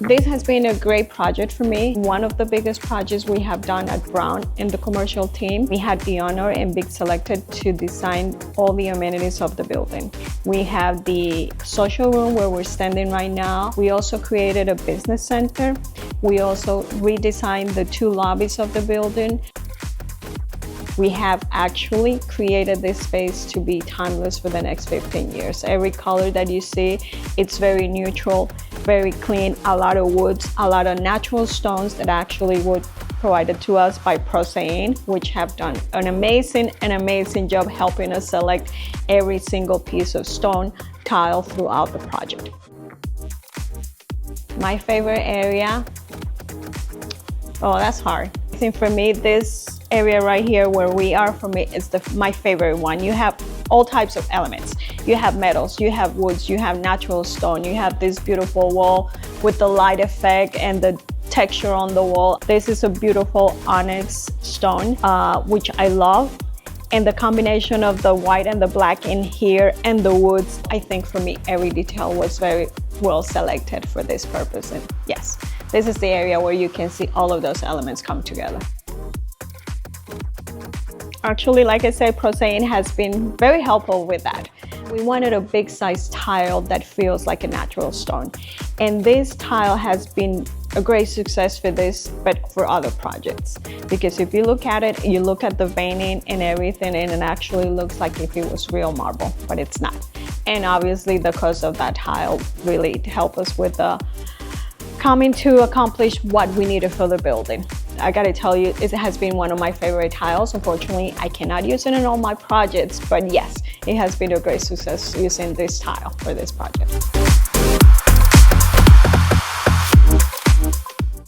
This has been a great project for me. One of the biggest projects we have done at Brown in the commercial team. We had the honor and big selected to design all the amenities of the building. We have the social room where we're standing right now. We also created a business center. We also redesigned the 2 lobbies of the building. We have actually created this space to be timeless for the next 15 years. Every color that you see, it's very neutral, very clean, a lot of woods, a lot of natural stones that actually were provided to us by Prosein, which have done an amazing job helping us select every single piece of stone tile throughout the project. My favorite area, oh, that's hard. I think for me, this area right here where we are, for me, is my favorite one. You have all types of elements. You have metals, you have woods, you have natural stone, you have this beautiful wall with the light effect and the texture on the wall. This is a beautiful onyx stone, which I love. And the combination of the white and the black in here and the woods, I think for me, every detail was very well selected for this purpose. And yes, this is the area where you can see all of those elements come together. Actually, like I said, Prosein has been very helpful with that. We wanted a big size tile that feels like a natural stone. And this tile has been a great success for this, but for other projects. Because if you look at it, you look at the veining and everything, and it actually looks like if it was real marble, but it's not. And obviously the cost of that tile really helped us with coming to accomplish what we needed for the building. I gotta tell you, it has been one of my favorite tiles. Unfortunately, I cannot use it in all my projects, but yes, it has been a great success using this tile for this project.